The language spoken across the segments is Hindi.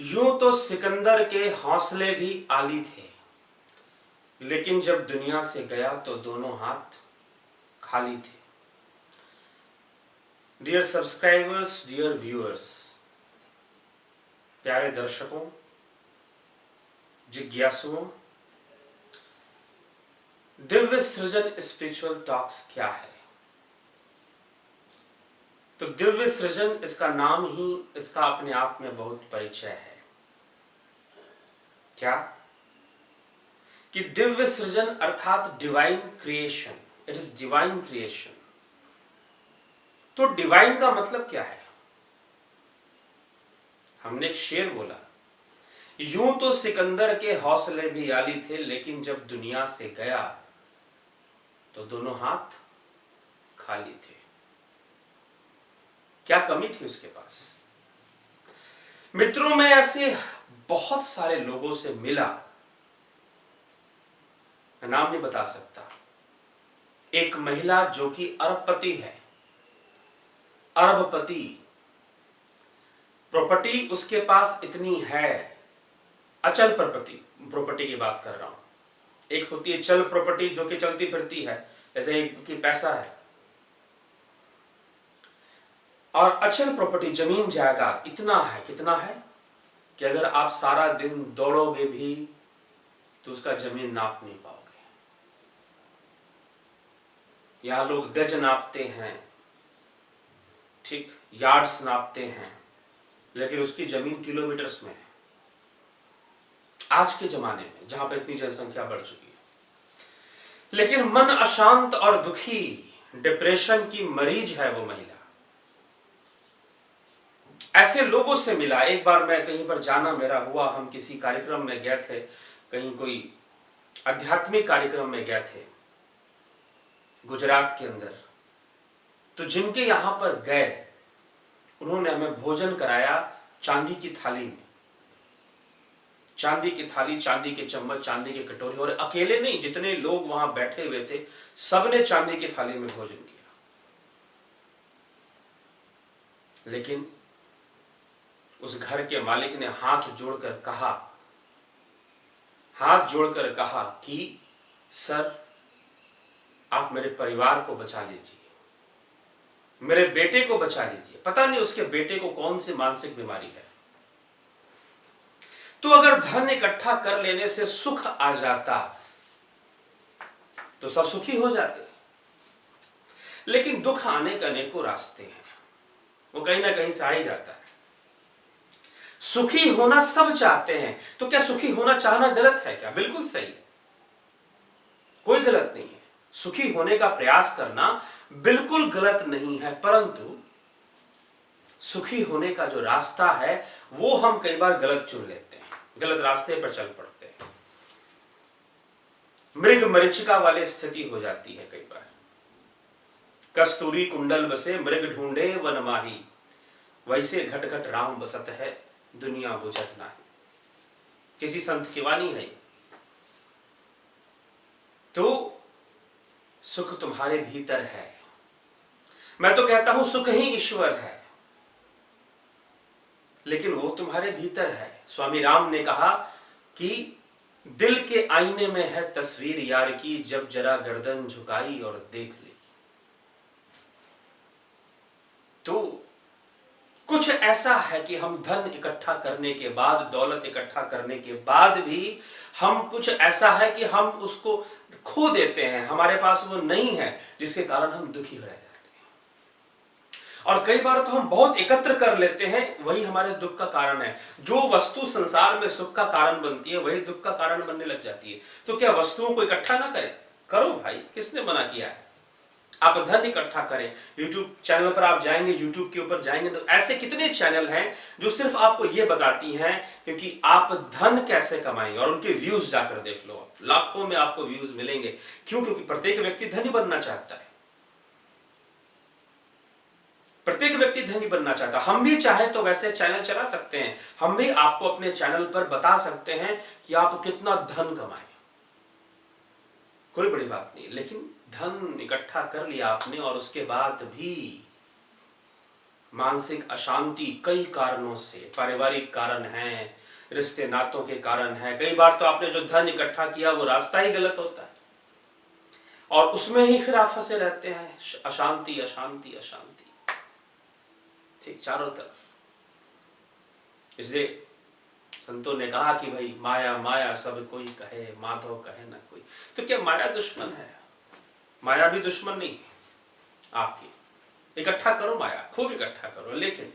यूं तो सिकंदर के हौसले भी आली थे, लेकिन जब दुनिया से गया तो दोनों हाथ खाली थे। डियर सब्सक्राइबर्स, डियर व्यूअर्स, प्यारे दर्शकों, जिज्ञासुओं, दिव्य सृजन स्पिरिचुअल टॉक्स क्या है? तो दिव्य सृजन, इसका नाम ही इसका अपने आप में बहुत परिचय है। क्या कि दिव्य सृजन अर्थात divine creation, it is divine creation. तो डिवाइन का मतलब क्या है? हमने एक शेर बोला, यूं तो सिकंदर के हौसले भी आली थे, लेकिन जब दुनिया से गया तो दोनों हाथ खाली थे। क्या कमी थी उसके पास? मित्रों, मैं ऐसे बहुत सारे लोगों से मिला, मैं नाम नहीं बता सकता। एक महिला जो कि अरबपति है, अरबपति, प्रॉपर्टी उसके पास इतनी है, अचल प्रॉपर्टी की बात कर रहा हूं। एक होती है चल प्रॉपर्टी जो कि चलती फिरती है, जैसे कि पैसा है, और अचल प्रॉपर्टी जमीन जायदाद इतना है, कितना है कि अगर आप सारा दिन दौड़ोगे भी तो उसका जमीन नाप नहीं पाओगे। यहां लोग गज नापते हैं, ठीक, यार्ड्स नापते हैं, लेकिन उसकी जमीन किलोमीटर्स में है। आज के जमाने में जहां पर इतनी जनसंख्या बढ़ चुकी है, लेकिन मन अशांत और दुखी, डिप्रेशन की मरीज है वो महिला। ऐसे लोगों से मिला। एक बार मैं कहीं पर जाना मेरा हुआ, हम किसी कार्यक्रम में गए थे, कहीं कोई आध्यात्मिक कार्यक्रम में गए थे गुजरात के अंदर। तो जिनके यहां पर गए उन्होंने हमें भोजन कराया चांदी की थाली में, चांदी की थाली, चांदी के चम्मच, चांदी के कटोरी, और अकेले नहीं, जितने लोग वहां बैठे हुए थे सबने चांदी की थाली में भोजन किया। लेकिन उस घर के मालिक ने हाथ जोड़कर कहा कि सर, आप मेरे परिवार को बचा लीजिए, मेरे बेटे को बचा लीजिए। पता नहीं उसके बेटे को कौन सी मानसिक बीमारी है। तो अगर धन इकट्ठा कर लेने से सुख आ जाता तो सब सुखी हो जाते, लेकिन दुख आने के अनेकों रास्ते हैं, वो कहीं ना कहीं से आ ही जाता है। सुखी होना सब चाहते हैं, तो क्या सुखी होना चाहना गलत है क्या? बिल्कुल सही, कोई गलत नहीं है। सुखी होने का प्रयास करना बिल्कुल गलत नहीं है, परंतु सुखी होने का जो रास्ता है वो हम कई बार गलत चुन लेते हैं, गलत रास्ते पर चल पड़ते हैं। मृग मरीचिका वाली स्थिति हो जाती है कई बार। कस्तूरी कुंडल बसे मृग ढूंढे वन माही, वैसे घट घट राम बसत है दुनिया बुझत नाही। किसी संत की वाणी है। तो सुख तुम्हारे भीतर है। मैं तो कहता हूं सुख ही ईश्वर है, लेकिन वो तुम्हारे भीतर है। स्वामी राम ने कहा कि दिल के आईने में है तस्वीर यार की, जब जरा गर्दन झुकाई और देख ली। तो कुछ ऐसा है कि हम धन इकट्ठा करने के बाद, दौलत इकट्ठा करने के बाद भी हम, कुछ ऐसा है कि हम उसको खो देते हैं, हमारे पास वो नहीं है, जिसके कारण हम दुखी रह जाते हैं। और कई बार तो हम बहुत एकत्र कर लेते हैं, वही हमारे दुख का कारण है। जो वस्तु संसार में सुख का कारण बनती है वही दुख का कारण बनने लग जाती है। तो क्या वस्तुओं को इकट्ठा ना करें? करो भाई, किसने मना किया है? आप धन इकट्ठा करें। YouTube चैनल पर आप जाएंगे, YouTube के ऊपर जाएंगे तो ऐसे कितने चैनल हैं जो सिर्फ आपको यह बताती हैं क्योंकि आप धन कैसे कमाएंगे, और उनके व्यूज जाकर देख लो, लाखों में आपको व्यूज मिलेंगे। क्यों? क्योंकि प्रत्येक व्यक्ति धनी बनना चाहता है, प्रत्येक व्यक्ति धनी बनना चाहता है। हम भी चाहें तो वैसे चैनल चला सकते हैं, हम भी आपको अपने चैनल पर बता सकते हैं कि आप कितना धन कमाएं, कोई बड़ी बात नहीं। लेकिन धन इकट्ठा कर लिया आपने और उसके बाद भी मानसिक अशांति कई कारणों से, पारिवारिक कारण हैं, रिश्ते नातों के कारण है। कई बार तो आपने जो धन इकट्ठा किया वो रास्ता ही गलत होता है और उसमें ही फिर आप फंसे रहते हैं। अशांति अशांति अशांति, ठीक, चारों तरफ। इसलिए संतों ने कहा कि भाई माया माया सब कोई कहे, माधव कहे ना कोई। तो क्या माया दुश्मन है? माया भी दुश्मन नहीं है आपकी। इकट्ठा करो माया, खूब इकट्ठा करो, लेकिन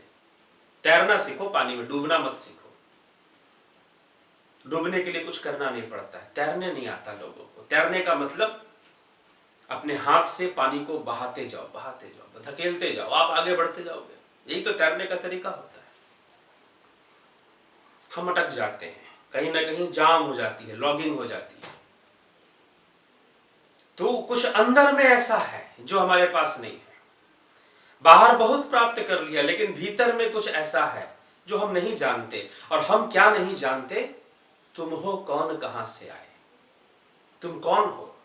तैरना सीखो, पानी में डूबना मत सीखो। डूबने के लिए कुछ करना नहीं पड़ता है, तैरने नहीं आता लोगों को। तैरने का मतलब अपने हाथ से पानी को बहाते जाओ, बहाते जाओ, धकेलते जाओ, आप आगे बढ़ते जाओगे। यही तो तैरने का तरीका होता है। हम अटक जाते हैं, कहीं ना कहीं जाम हो जाती है, लॉगिंग हो जाती है। तो कुछ अंदर में ऐसा है जो हमारे पास नहीं है। बाहर बहुत प्राप्त कर लिया, लेकिन भीतर में कुछ ऐसा है जो हम नहीं जानते। और हम क्या नहीं जानते? तुम हो कौन, कहां से आए, तुम कौन हो,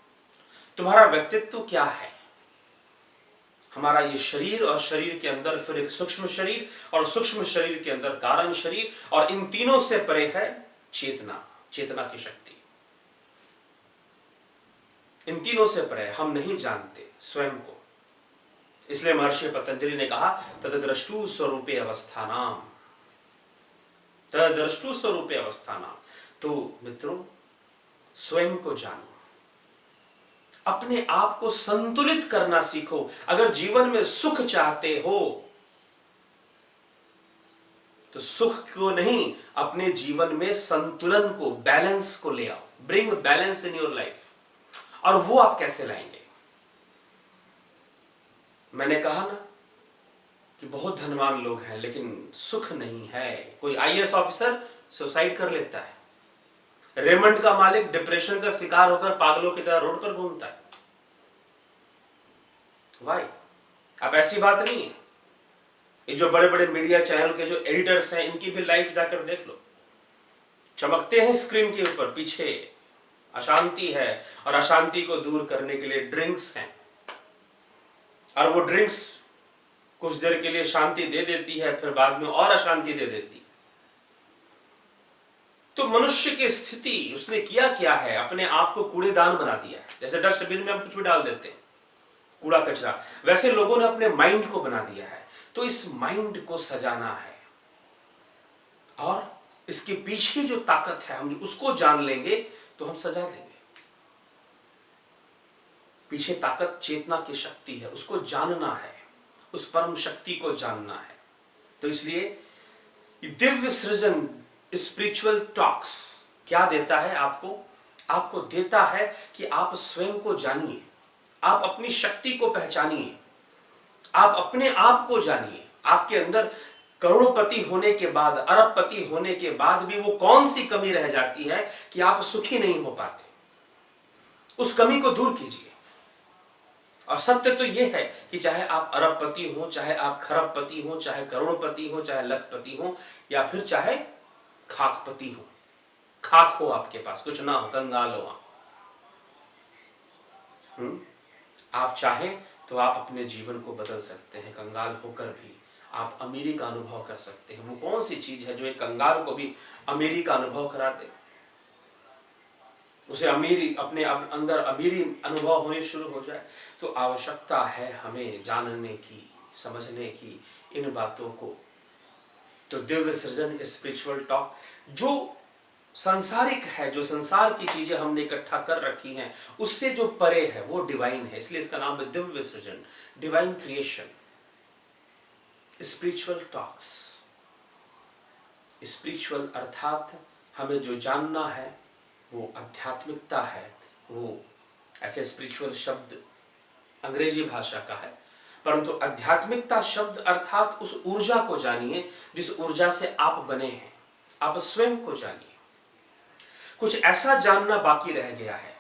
तुम्हारा व्यक्तित्व क्या है। हमारा ये शरीर, और शरीर के अंदर फिर एक सूक्ष्म शरीर, और सूक्ष्म शरीर के अंदर कारण शरीर, और इन तीनों से परे है चेतना, चेतना की शक्ति। इन तीनों से परे हम नहीं जानते स्वयं को। इसलिए महर्षि पतंजलि ने कहा तद्द्रष्टु स्वरूपे अवस्थानाम, तद्द्रष्टु स्वरूपे अवस्थानाम। तो मित्रों, स्वयं को जानो, अपने आप को संतुलित करना सीखो। अगर जीवन में सुख चाहते हो तो सुख को नहीं, अपने जीवन में संतुलन को, बैलेंस को ले आओ। Bring balance in your life. और वो आप कैसे लाएंगे? मैंने कहा ना कि बहुत धनवान लोग हैं लेकिन सुख नहीं है। कोई आईएएस ऑफिसर सुसाइड कर लेता है, रेमंड का मालिक डिप्रेशन का शिकार होकर पागलों की तरह रोड पर घूमता है। वाई? अब ऐसी बात नहीं है। ये जो बड़े बड़े मीडिया चैनल के जो एडिटर्स हैं, इनकी भी लाइफ जाकर देख लो। चमकते हैं स्क्रीन के ऊपर, पीछे अशांति है, और अशांति को दूर करने के लिए ड्रिंक्स हैं, और वो ड्रिंक्स कुछ देर के लिए शांति दे देती है, फिर बाद में और अशांति दे देती। तो मनुष्य की स्थिति, उसने किया क्या है? अपने आप को कूड़ेदान बना दिया है। जैसे डस्टबिन में हम कुछ भी डाल देते हैं, कूड़ा कचरा, वैसे लोगों ने अपने माइंड को बना दिया है। तो इस माइंड को सजाना है, और इसके पीछे जो ताकत है, हम उसको जान लेंगे तो हम सजा लेंगे। पीछे ताकत चेतना की शक्ति है, उसको जानना है, उस परम शक्ति को जानना है। तो इसलिए दिव्य सृजन, स्पिरिचुअल टॉक्स क्या देता है आपको? आपको देता है कि आप स्वयं को जानिए, आप अपनी शक्ति को पहचानिए, आप अपने आप को जानिए। आपके अंदर करोड़पति होने के बाद, अरबपति होने के बाद भी वो कौन सी कमी रह जाती है कि आप सुखी नहीं हो पाते? उस कमी को दूर कीजिए। और सत्य तो ये है कि चाहे आप अरबपति हो, चाहे आप खरबपति हो, चाहे करोड़पति हो, चाहे लखपति हो, या फिर चाहे खाकपति हो, खाक हो आपके पास, कुछ ना हो, कंगाल हो आप चाहें तो आप अपने जीवन को बदल सकते हैं। कंगाल होकर भी आप अमीरी का अनुभव कर सकते हैं। वो कौन सी चीज है जो एक कंगाल को भी अमीरी का अनुभव करा दे? उसे अमीरी, अपने अंदर अमीरी अनुभव होनी शुरू हो जाए। तो आवश्यकता है हमें जानने की, समझने की इन बातों को। तो दिव्य सृजन, स्पिरिचुअल टॉक, जो सांसारिक है, जो संसार की चीजें हमने इकट्ठा कर रखी हैं, उससे जो परे है वो डिवाइन है। इसलिए इसका नाम है दिव्य सृजन, divine creation, spiritual talks. Spiritual अर्थात हमें जो जानना है वो आध्यात्मिकता है। वो ऐसे स्पिरिचुअल शब्द अंग्रेजी भाषा का है, परंतु आध्यात्मिकता शब्द अर्थात उस ऊर्जा को जानिए जिस ऊर्जा से आप बने हैं। आप स्वयं को जानिए। कुछ ऐसा जानना बाकी रह गया है।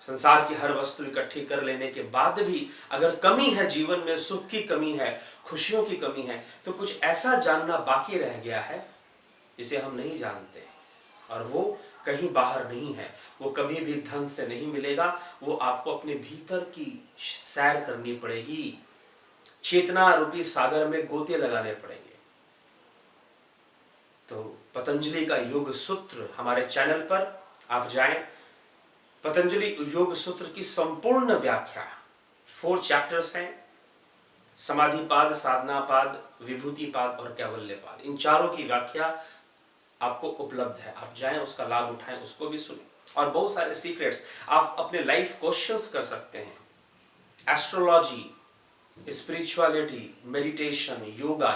संसार की हर वस्तु इकट्ठी कर लेने के बाद भी अगर कमी है जीवन में, सुख की कमी है, खुशियों की कमी है, तो कुछ ऐसा जानना बाकी रह गया है जिसे हम नहीं जानते, और वो कहीं बाहर नहीं है। वो कभी भी धन से नहीं मिलेगा। वो आपको अपने भीतर की सैर करनी पड़ेगी। चेतना रूपी सागर में गोते लगाने पड़ेंगे। तो पतंजलि का योग सूत्र हमारे चैनल पर आप जाएं, पतंजलि योग सूत्र की संपूर्ण व्याख्या 4 चैप्टर्स हैं, समाधिपाद, साधनापाद, विभूतिपाद और कैवल्यपाद, इन चारों की व्याख्या आपको उपलब्ध है। आप जाएं, उसका लाभ उठाएं, उसको भी सुनें। और बहुत सारे सीक्रेट्स आप अपने लाइफ क्वेश्चंस कर सकते हैं। एस्ट्रोलॉजी, स्पिरिचुअलिटी, मेडिटेशन, योगा,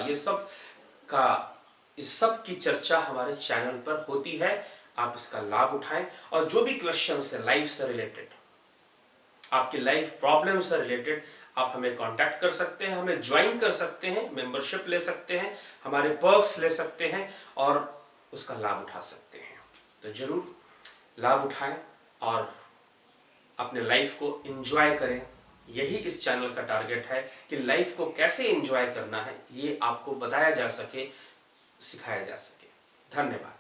इस सब की चर्चा हमारे चैनल पर होती है। आप इसका लाभ उठाएं और जो भी क्वेश्चंस है लाइफ से रिलेटेड, आपकी लाइफ प्रॉब्लम से रिलेटेड, आप हमें कांटेक्ट कर सकते हैं, हमें ज्वाइन कर सकते हैं, मेंबरशिप ले सकते हैं, हमारे पर्क्स ले सकते हैं और उसका लाभ उठा सकते हैं। तो जरूर लाभ उठाएं और अपने लाइफ को एंजॉय करें। यही इस चैनल का टारगेट है कि लाइफ को कैसे एंजॉय करना है ये आपको बताया जा सके, सिखाया जा सके। धन्यवाद।